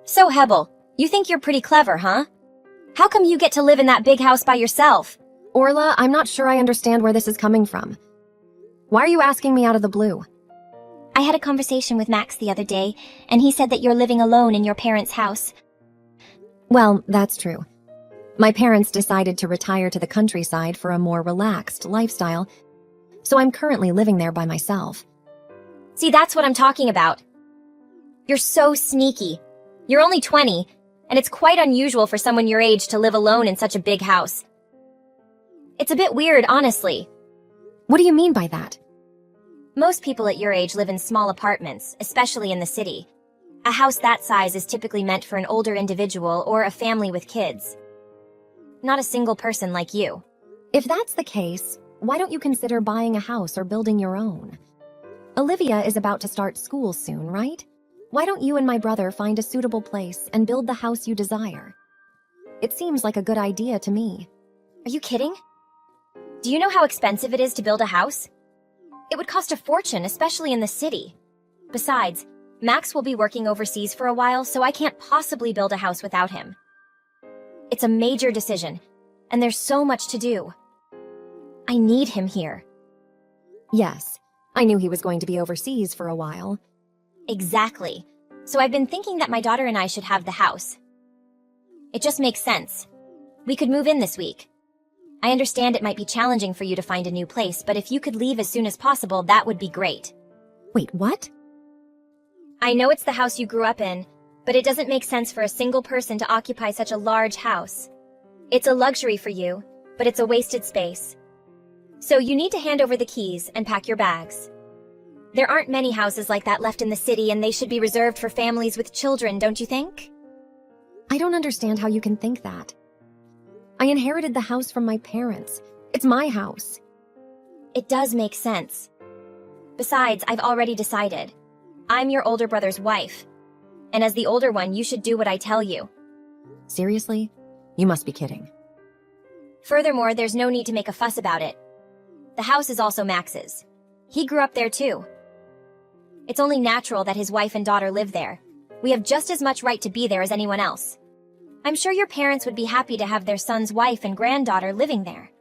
So, Hebel, you think you're pretty clever, huh? How come you get to live in that big house by yourself? Orla, I'm not sure I understand where this is coming from. Why are you asking me out of the blue? I had a conversation with Max the other day, and he said that you're living alone in your parents' house. Well, that's true. My parents decided to retire to the countryside for a more relaxed lifestyle, so I'm currently living there by myself. See, that's what I'm talking about. You're so sneaky. You're only 20, and it's quite unusual for someone your age to live alone in such a big house. It's a bit weird, honestly. What do you mean by that? Most people at your age live in small apartments, especially in the city. A house that size is typically meant for an older individual or a family with kids. Not a single person like you. If that's the case, why don't you consider buying a house or building your own? Olivia is about to start school soon, right? Why don't you and my brother find a suitable place and build the house you desire? It seems like a good idea to me. Are you kidding? Do you know how expensive it is to build a house? It would cost a fortune, especially in the city. Besides, Max will be working overseas for a while, so I can't possibly build a house without him. It's a major decision, and there's so much to do. I need him here. Yes, I knew he was going to be overseas for a while. Exactly. So I've been thinking that my daughter and I should have the house. It just makes sense. We could move in this week. I understand it might be challenging for you to find a new place, but if you could leave as soon as possible, that would be great. Wait, what? I know it's the house you grew up in, but it doesn't make sense for a single person to occupy such a large house. It's a luxury for you, but it's a wasted space. So you need to hand over the keys and pack your bags. There aren't many houses like that left in the city, and they should be reserved for families with children, don't you think? I don't understand how you can think that. I inherited the house from my parents. It's my house. It does make sense. Besides, I've already decided. I'm your older brother's wife. And as the older one, you should do what I tell you. Seriously? You must be kidding. Furthermore, there's no need to make a fuss about it. The house is also Max's. He grew up there too. It's only natural that his wife and daughter live there. We have just as much right to be there as anyone else. I'm sure your parents would be happy to have their son's wife and granddaughter living there.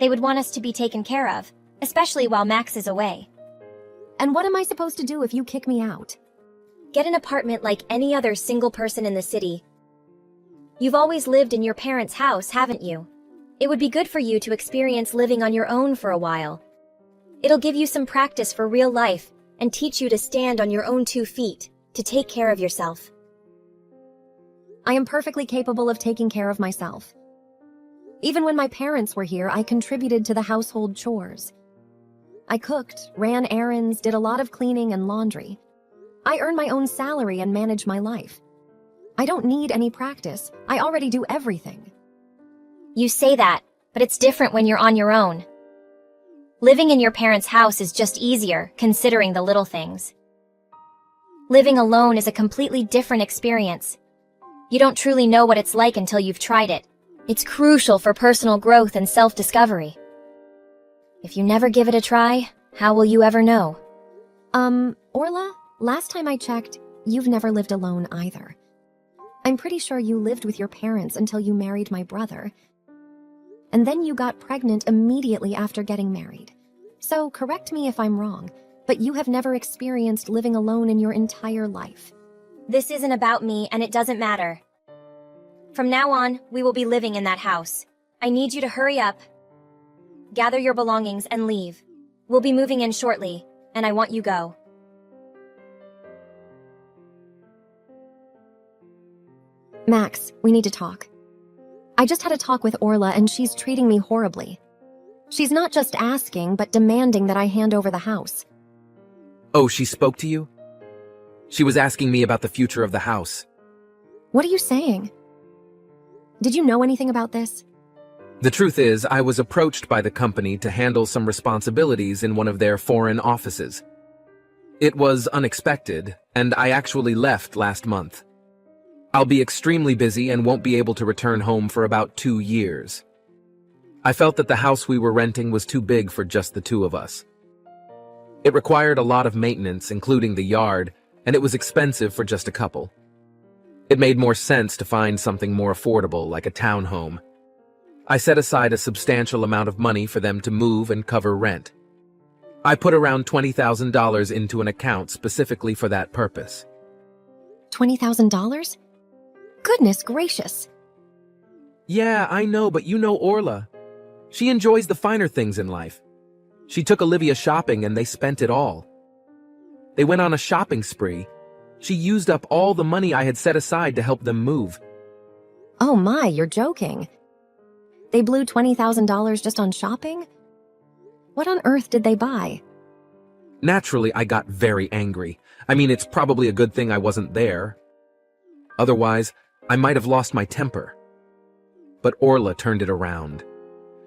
They would want us to be taken care of, especially while Max is away. And what am I supposed to do if you kick me out? Get an apartment like any other single person in the city. You've always lived in your parents' house, haven't you? It would be good for you to experience living on your own for a while. It'll give you some practice for real life and teach you to stand on your own 2 feet, to take care of yourself. I am perfectly capable of taking care of myself. Even when my parents were here, I contributed to the household chores. I cooked, ran errands, did a lot of cleaning and laundry. I earn my own salary and manage my life. I don't need any practice. I already do everything. You say that, but it's different when you're on your own. Living in your parents' house is just easier, considering the little things. Living alone is a completely different experience. You don't truly know what it's like until you've tried it. It's crucial for personal growth and self-discovery. If you never give it a try, how will you ever know? Orla, last time I checked, you've never lived alone either. I'm pretty sure you lived with your parents until you married my brother. And then you got pregnant immediately after getting married. So correct me if I'm wrong, but you have never experienced living alone in your entire life. This isn't about me, and it doesn't matter. From now on, we will be living in that house. I need you to hurry up. Gather your belongings and leave. We'll be moving in shortly, and I want you go. Max, we need to talk. I just had a talk with Orla, and she's treating me horribly. She's not just asking, but demanding that I hand over the house. Oh, she spoke to you? She was asking me about the future of the house. What are you saying? Did you know anything about this? The truth is, I was approached by the company to handle some responsibilities in one of their foreign offices. It was unexpected, and I actually left last month. I'll be extremely busy and won't be able to return home for about 2 years. I felt that the house we were renting was too big for just the 2 of us. It required a lot of maintenance, including the yard, and it was expensive for just a couple. It made more sense to find something more affordable, like a townhome. I set aside a substantial amount of money for them to move and cover rent. I put around $20,000 into an account specifically for that purpose. $20,000? Goodness gracious. Yeah, I know, but you know Orla. She enjoys the finer things in life. She took Olivia shopping and they spent it all. They went on a shopping spree. She used up all the money I had set aside to help them move. Oh my, you're joking. They blew $20,000 just on shopping? What on earth did they buy? Naturally, I got very angry. I mean, it's probably a good thing I wasn't there. Otherwise, I might have lost my temper. But Orla turned it around.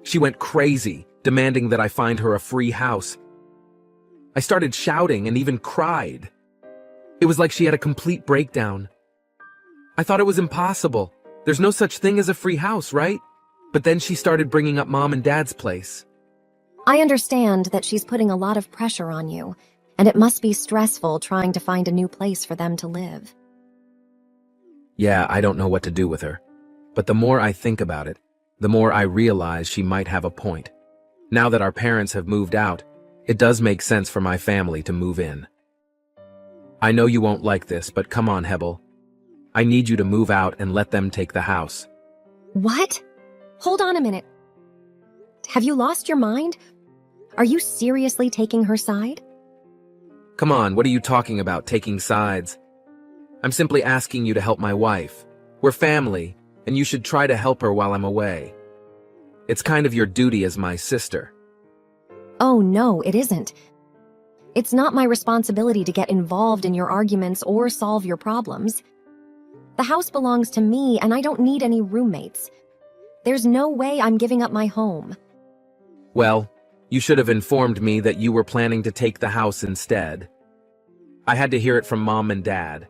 She went crazy, demanding that I find her a free house. I started shouting and even cried. It was like she had a complete breakdown. I thought it was impossible. There's no such thing as a free house, right? But then she started bringing up Mom and Dad's place. I understand that she's putting a lot of pressure on you, and it must be stressful trying to find a new place for them to live. Yeah, I don't know what to do with her. But the more I think about it, the more I realize she might have a point. Now that our parents have moved out, it does make sense for my family to move in. I know you won't like this, but come on, Hebel. I need you to move out and let them take the house. What? Hold on a minute. Have you lost your mind? Are you seriously taking her side? Come on, what are you talking about, taking sides? I'm simply asking you to help my wife. We're family, and you should try to help her while I'm away. It's kind of your duty as my sister. Oh no, it isn't. It's not my responsibility to get involved in your arguments or solve your problems. The house belongs to me, and I don't need any roommates. There's no way I'm giving up my home. Well, you should have informed me that you were planning to take the house instead. I had to hear it from Mom and Dad.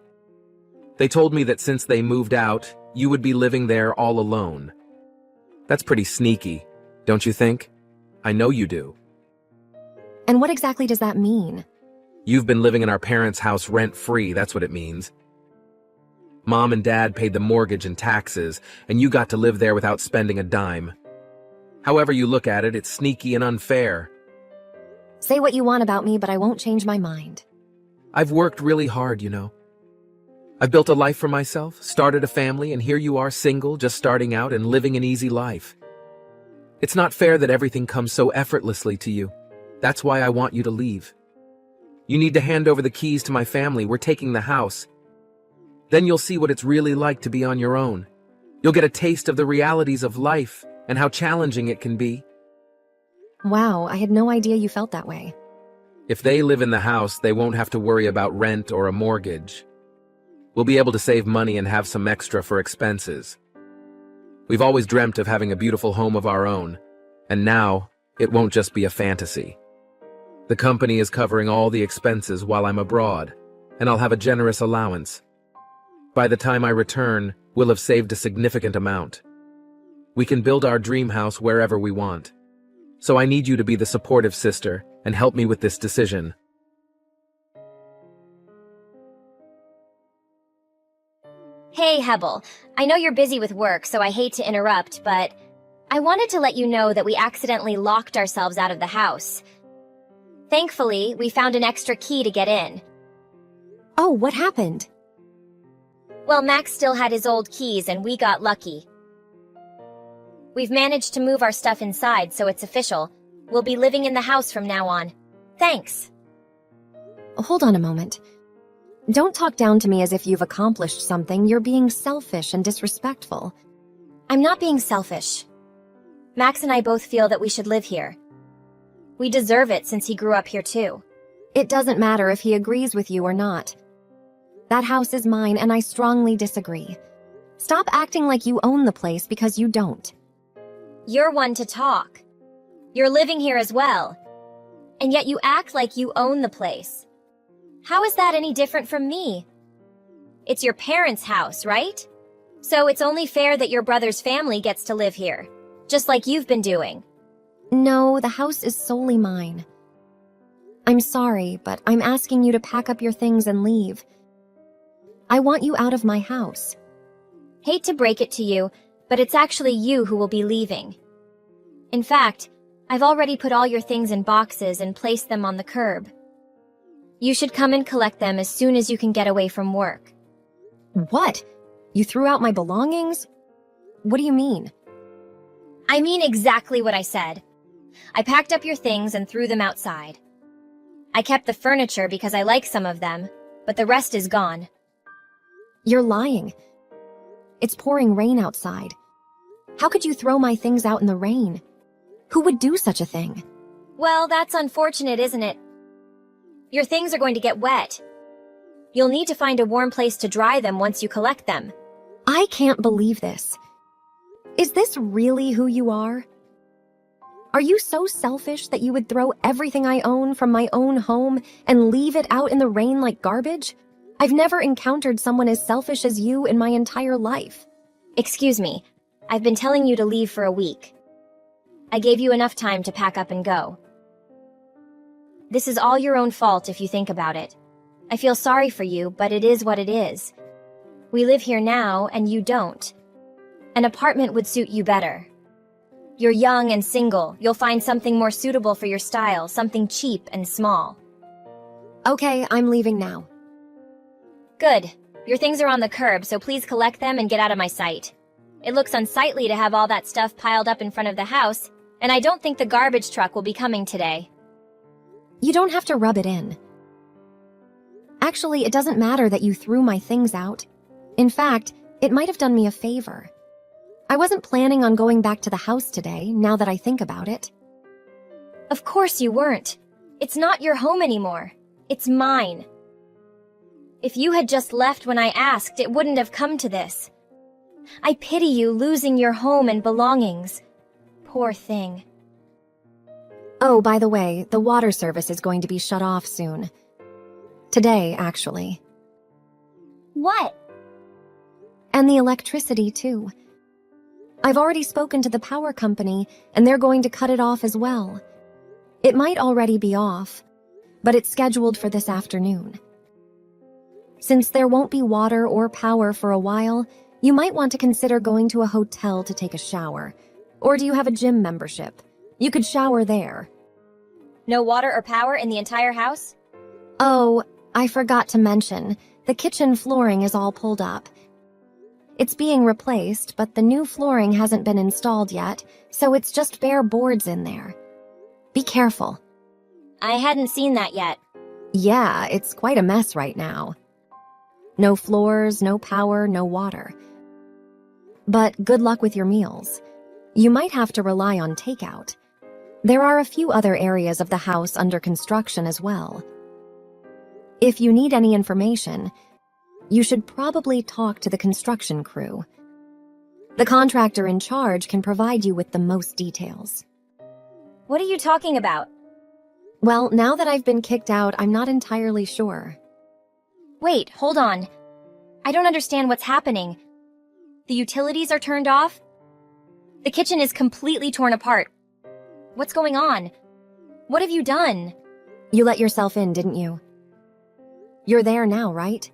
They told me that since they moved out, you would be living there all alone. That's pretty sneaky, don't you think? I know you do. And what exactly does that mean? You've been living in our parents' house rent-free, that's what it means. Mom and Dad paid the mortgage and taxes, and you got to live there without spending a dime. However you look at it, it's sneaky and unfair. Say what you want about me, but I won't change my mind. I've worked really hard, you know. I've built a life for myself, started a family, and here you are single, just starting out and living an easy life. It's not fair that everything comes so effortlessly to you. That's why I want you to leave. You need to hand over the keys to my family. We're taking the house. Then you'll see what it's really like to be on your own. You'll get a taste of the realities of life and how challenging it can be. Wow, I had no idea you felt that way. If they live in the house, they won't have to worry about rent or a mortgage. We'll be able to save money and have some extra for expenses. We've always dreamt of having a beautiful home of our own, and now it won't just be a fantasy. The company is covering all the expenses while I'm abroad, and I'll have a generous allowance. By the time I return, we'll have saved a significant amount. We can build our dream house wherever we want. So I need you to be the supportive sister and help me with this decision. Hey, Hebel. I know you're busy with work, so I hate to interrupt, but I wanted to let you know that we accidentally locked ourselves out of the house. Thankfully, we found an extra key to get in. Oh, what happened? Well, Max still had his old keys and we got lucky. We've managed to move our stuff inside, so it's official. We'll be living in the house from now on. Thanks. Hold on a moment. Don't talk down to me as if you've accomplished something. You're being selfish and disrespectful. I'm not being selfish. Max and I both feel that we should live here. We deserve it since he grew up here too. It doesn't matter if he agrees with you or not. That house is mine, and I strongly disagree. Stop acting like you own the place because you don't. You're one to talk. You're living here as well. And yet you act like you own the place. How is that any different from me? It's your parents' house, right? So it's only fair that your brother's family gets to live here, just like you've been doing. No, the house is solely mine. I'm sorry, but I'm asking you to pack up your things and leave. I want you out of my house. Hate to break it to you, but it's actually you who will be leaving. In fact, I've already put all your things in boxes and placed them on the curb. You should come and collect them as soon as you can get away from work. What? You threw out my belongings? What do you mean? I mean exactly what I said. I packed up your things and threw them outside. I kept the furniture because I like some of them, but the rest is gone. You're lying. It's pouring rain outside. How could you throw my things out in the rain? Who would do such a thing? Well, that's unfortunate, isn't it? Your things are going to get wet. You'll need to find a warm place to dry them once you collect them. I can't believe this. Is this really who you are? Are you so selfish that you would throw everything I own from my own home and leave it out in the rain like garbage? I've never encountered someone as selfish as you in my entire life. Excuse me, I've been telling you to leave for a week. I gave you enough time to pack up and go. This is all your own fault if you think about it. I feel sorry for you, but it is what it is. We live here now, and you don't. An apartment would suit you better. You're young and single. You'll find something more suitable for your style, something cheap and small. Okay, I'm leaving now. Good. Your things are on the curb, so please collect them and get out of my sight. It looks unsightly to have all that stuff piled up in front of the house, and I don't think the garbage truck will be coming today. You don't have to rub it in. Actually, it doesn't matter that you threw my things out. In fact, it might have done me a favor. I wasn't planning on going back to the house today, now that I think about it. Of course you weren't. It's not your home anymore. It's mine. If you had just left when I asked, it wouldn't have come to this. I pity you losing your home and belongings. Poor thing. Oh, by the way, the water service is going to be shut off soon. Today, actually. What? And the electricity, too. I've already spoken to the power company, and they're going to cut it off as well. It might already be off, but it's scheduled for this afternoon. Since there won't be water or power for a while, you might want to consider going to a hotel to take a shower. Or do you have a gym membership? You could shower there. No water or power in the entire house? Oh, I forgot to mention, the kitchen flooring is all pulled up. It's being replaced, but the new flooring hasn't been installed yet, so it's just bare boards in there. Be careful. I hadn't seen that yet. Yeah, it's quite a mess right now. No floors, no power, no water. But good luck with your meals. You might have to rely on takeout. There are a few other areas of the house under construction as well. If you need any information, you should probably talk to the construction crew. The contractor in charge can provide you with the most details. What are you talking about? Well, now that I've been kicked out, I'm not entirely sure. Wait, hold on. I don't understand what's happening. The utilities are turned off? The kitchen is completely torn apart. What's going on? What have you done? You let yourself in, didn't you? You're there now, right?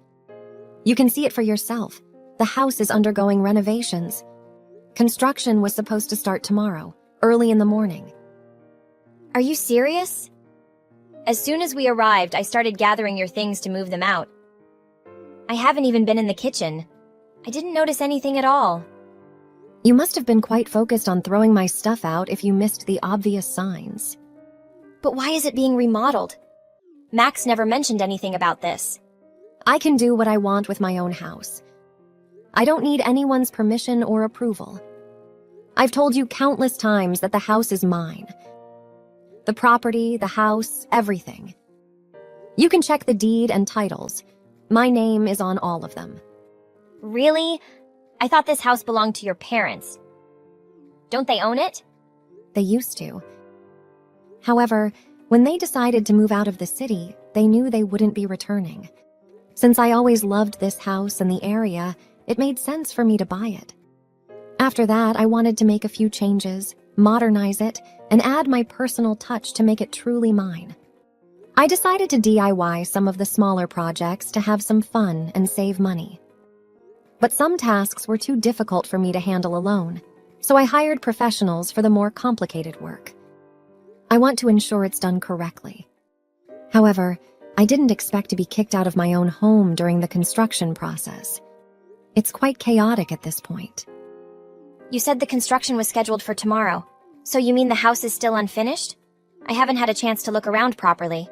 You can see it for yourself. The house is undergoing renovations. Construction was supposed to start tomorrow, early in the morning. Are you serious? As soon as we arrived, I started gathering your things to move them out. I haven't even been in the kitchen. I didn't notice anything at all. You must have been quite focused on throwing my stuff out if you missed the obvious signs. But why is it being remodeled? Max never mentioned anything about this. I can do what I want with my own house. I don't need anyone's permission or approval. I've told you countless times that the house is mine. The property, the house, everything. You can check the deed and titles. My name is on all of them. Really? I thought this house belonged to your parents. Don't they own it? They used to. However, when they decided to move out of the city, they knew they wouldn't be returning. Since I always loved this house and the area, it made sense for me to buy it. After that, I wanted to make a few changes, modernize it, and add my personal touch to make it truly mine. I decided to DIY some of the smaller projects to have some fun and save money. But But some tasks were too difficult for me to handle alone, so I hired professionals for the more complicated work. I want to ensure it's done correctly. However, I didn't expect to be kicked out of my own home during the construction process. It's quite chaotic at this point. You said the construction was scheduled for tomorrow. So you mean the house is still unfinished? I haven't had a chance to look around properly.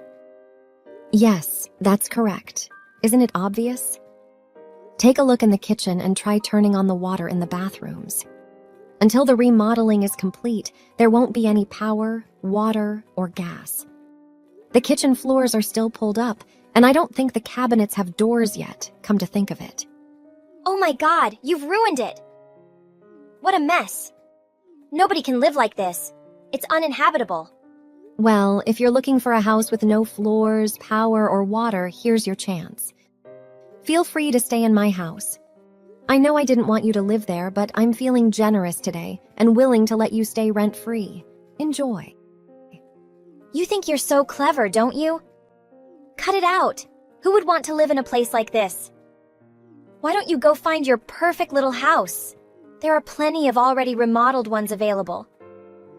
Yes, that's correct. Isn't it obvious? Take a look in the kitchen and try turning on the water in the bathrooms. Until the remodeling is complete, there won't be any power, water, or gas. The kitchen floors are still pulled up, and I don't think the cabinets have doors yet, come to think of it. Oh my God, you've ruined it! What a mess! Nobody can live like this. It's uninhabitable. Well, if you're looking for a house with no floors, power, or water, here's your chance. Feel free to stay in my house. I know I didn't want you to live there, but I'm feeling generous today and willing to let you stay rent-free. Enjoy. You think you're so clever, don't you? Cut it out. Who would want to live in a place like this? Why don't you go find your perfect little house? There are plenty of already remodeled ones available.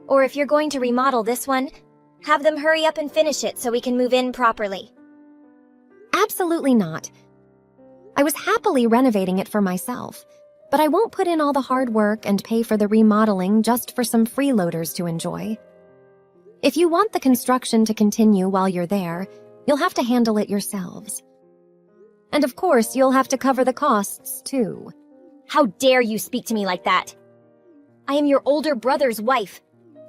Or if you're going to remodel this one, have them hurry up and finish it so we can move in properly. Absolutely not. I was happily renovating it for myself, but I won't put in all the hard work and pay for the remodeling just for some freeloaders to enjoy. If you want the construction to continue while you're there, you'll have to handle it yourselves. And of course, you'll have to cover the costs, too. How dare you speak to me like that? I am your older brother's wife.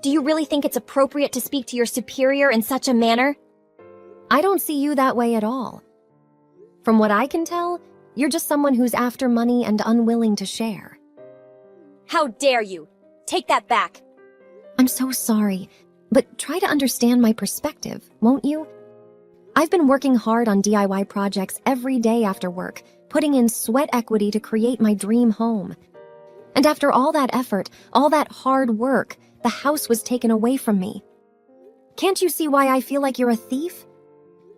Do you really think it's appropriate to speak to your superior in such a manner? I don't see you that way at all. From what I can tell, you're just someone who's after money and unwilling to share. How dare you? Take that back. I'm so sorry, but try to understand my perspective, won't you? I've been working hard on DIY projects every day after work, putting in sweat equity to create my dream home. And after all that effort, all that hard work, the house was taken away from me. Can't you see why I feel like you're a thief?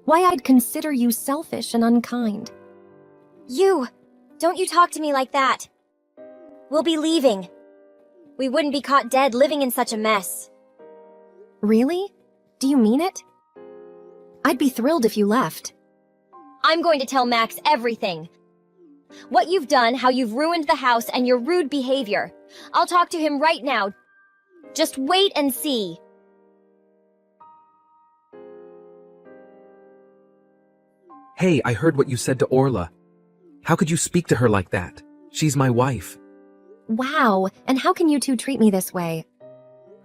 Why I'd consider you selfish and unkind? Don't you talk to me like that. We'll be leaving. We wouldn't be caught dead living in such a mess. Really? Do you mean it? I'd be thrilled if you left. I'm going to tell Max everything. What you've done, how you've ruined the house, and your rude behavior. I'll talk to him right now. Just wait and see. Hey, I heard what you said to Orla. How could you speak to her like that? She's my wife. Wow, and how can you two treat me this way?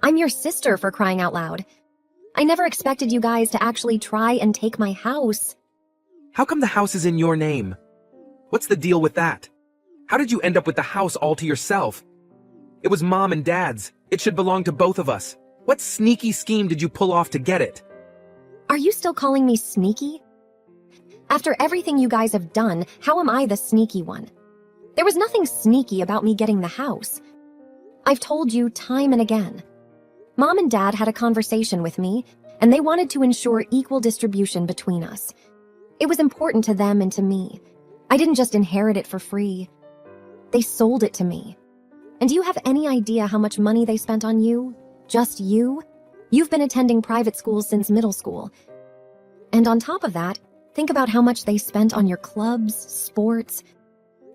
I'm your sister, for crying out loud. I never expected you guys to actually try and take my house. How come the house is in your name? What's the deal with that? How did you end up with the house all to yourself? It was Mom and Dad's. It should belong to both of us. What sneaky scheme did you pull off to get it? Are you still calling me sneaky? After everything you guys have done, how am I the sneaky one? There was nothing sneaky about me getting the house. I've told you time and again. Mom and Dad had a conversation with me, and they wanted to ensure equal distribution between us. It was important to them and to me. I didn't just inherit it for free. They sold it to me. And do you have any idea how much money they spent on you? Just you? You've been attending private schools since middle school. And on top of that, think about how much they spent on your clubs, sports.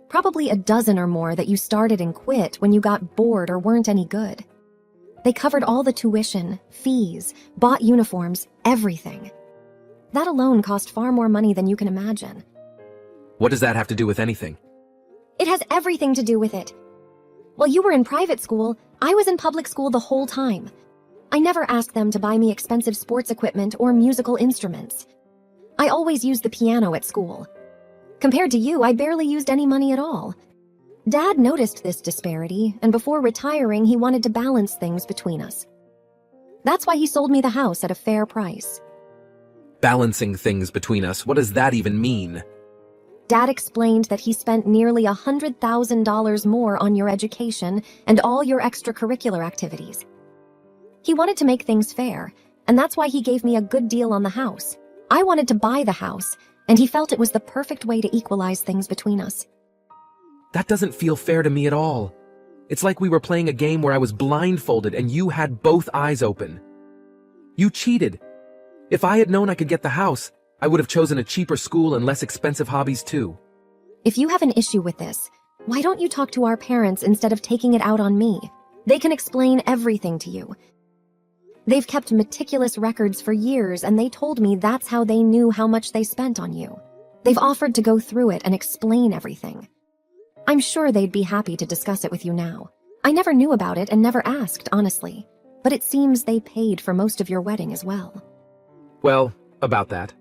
Probably a dozen or more that you started and quit when you got bored or weren't any good. They covered all the tuition, fees, bought uniforms, everything. That alone cost far more money than you can imagine. What does that have to do with anything? It has everything to do with it. While you were in private school, I was in public school the whole time. I never asked them to buy me expensive sports equipment or musical instruments. I always used the piano at school. Compared to you, I barely used any money at all. Dad noticed this disparity, and before retiring, he wanted to balance things between us. That's why he sold me the house at a fair price. Balancing things between us, what does that even mean? Dad explained that he spent nearly $100,000 more on your education and all your extracurricular activities. He wanted to make things fair, and that's why he gave me a good deal on the house. I wanted to buy the house, and he felt it was the perfect way to equalize things between us. That doesn't feel fair to me at all. It's like we were playing a game where I was blindfolded and you had both eyes open. You cheated. If I had known I could get the house, I would have chosen a cheaper school and less expensive hobbies too. If you have an issue with this, why don't you talk to our parents instead of taking it out on me? They can explain everything to you. They've kept meticulous records for years, and they told me that's how they knew how much they spent on you. They've offered to go through it and explain everything. I'm sure they'd be happy to discuss it with you now. I never knew about it and never asked, honestly. But it seems they paid for most of your wedding as well. Well, about that.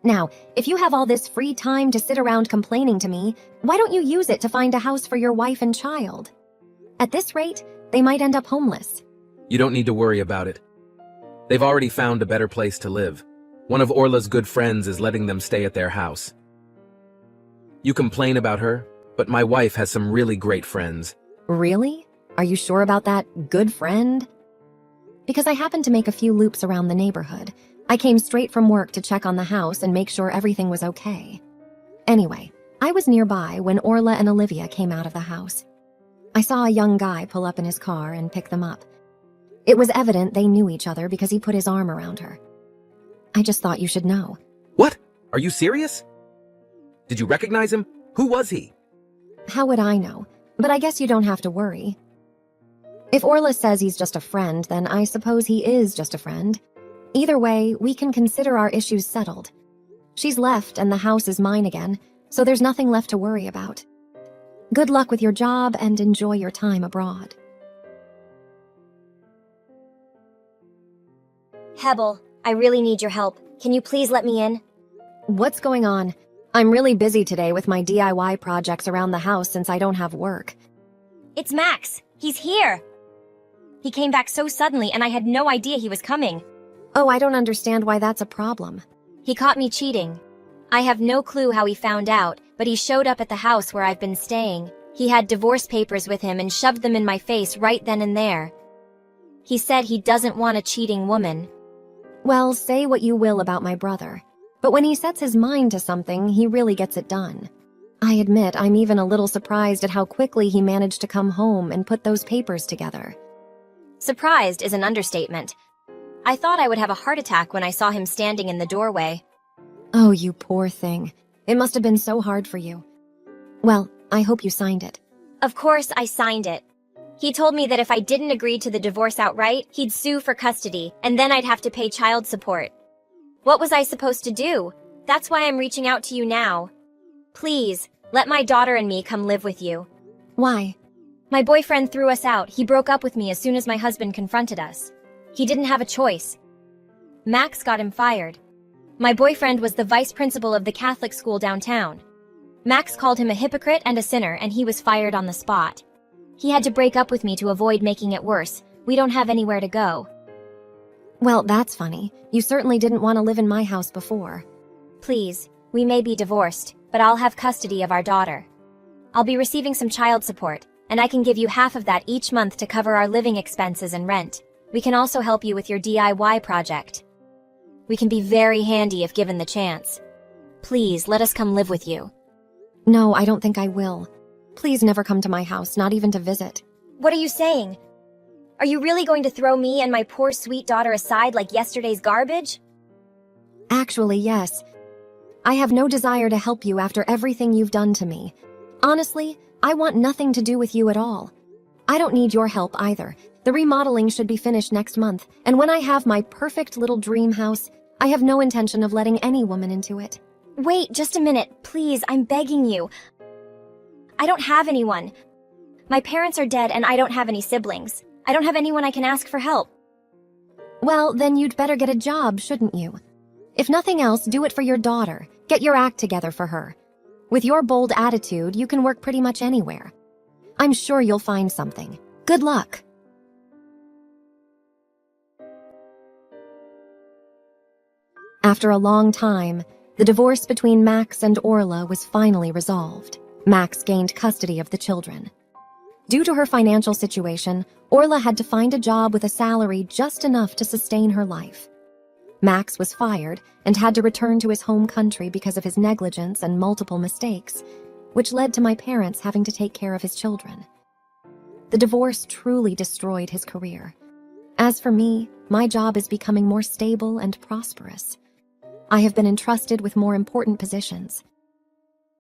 Now, if you have all this free time to sit around complaining to me, why don't you use it to find a house for your wife and child? At this rate, they might end up homeless. You don't need to worry about it. They've already found a better place to live. One of Orla's good friends is letting them stay at their house. You complain about her, but my wife has some really great friends. Really? Are you sure about that good friend? Because I happened to make a few loops around the neighborhood. I came straight from work to check on the house and make sure everything was okay. Anyway, I was nearby when Orla and Olivia came out of the house. I saw a young guy pull up in his car and pick them up. It was evident they knew each other because he put his arm around her. I just thought you should know. What? Are you serious? Did you recognize him? Who was he? How would I know? But I guess you don't have to worry. If Orla says he's just a friend, then I suppose he is just a friend. Either way, we can consider our issues settled. She's left and the house is mine again, so there's nothing left to worry about. Good luck with your job and enjoy your time abroad. Hebel, I really need your help. Can you please let me in? What's going on? I'm really busy today with my DIY projects around the house since I don't have work. It's Max. He's here. He came back so suddenly and I had no idea he was coming. Oh, I don't understand why that's a problem. He caught me cheating. I have no clue how he found out, but he showed up at the house where I've been staying. He had divorce papers with him and shoved them in my face right then and there. He said he doesn't want a cheating woman. Well, say what you will about my brother, but when he sets his mind to something, he really gets it done. I admit I'm even a little surprised at how quickly he managed to come home and put those papers together. Surprised is an understatement. I thought I would have a heart attack when I saw him standing in the doorway. Oh, you poor thing. It must have been so hard for you. Well, I hope you signed it. Of course I signed it. He told me that if I didn't agree to the divorce outright, he'd sue for custody, and then I'd have to pay child support. What was I supposed to do? That's why I'm reaching out to you now. Please, let my daughter and me come live with you. Why? My boyfriend threw us out. He broke up with me as soon as my husband confronted us. He didn't have a choice. Max got him fired. My boyfriend was the vice principal of the Catholic school downtown. Max called him a hypocrite and a sinner, and he was fired on the spot. He had to break up with me to avoid making it worse. We don't have anywhere to go. Well, that's funny. You certainly didn't want to live in my house before. Please, we may be divorced, but I'll have custody of our daughter. I'll be receiving some child support, and I can give you half of that each month to cover our living expenses and rent. We can also help you with your DIY project. We can be very handy if given the chance. Please, let us come live with you. No, I don't think I will. Please never come to my house, not even to visit. What are you saying? Are you really going to throw me and my poor sweet daughter aside like yesterday's garbage? Actually, yes. I have no desire to help you after everything you've done to me. Honestly, I want nothing to do with you at all. I don't need your help either. The remodeling should be finished next month, and when I have my perfect little dream house, I have no intention of letting any woman into it. Wait, just a minute, please, I'm begging you. I don't have anyone. My parents are dead and I don't have any siblings. I don't have anyone I can ask for help. Well, then you'd better get a job, shouldn't you? If nothing else, do it for your daughter. Get your act together for her. With your bold attitude, you can work pretty much anywhere. I'm sure you'll find something. Good luck. After a long time, the divorce between Max and Orla was finally resolved. Max gained custody of the children. Due to her financial situation, Orla had to find a job with a salary just enough to sustain her life. Max was fired and had to return to his home country because of his negligence and multiple mistakes. which led to my parents having to take care of his children. The divorce truly destroyed his career. As for me, my job is becoming more stable and prosperous. I have been entrusted with more important positions,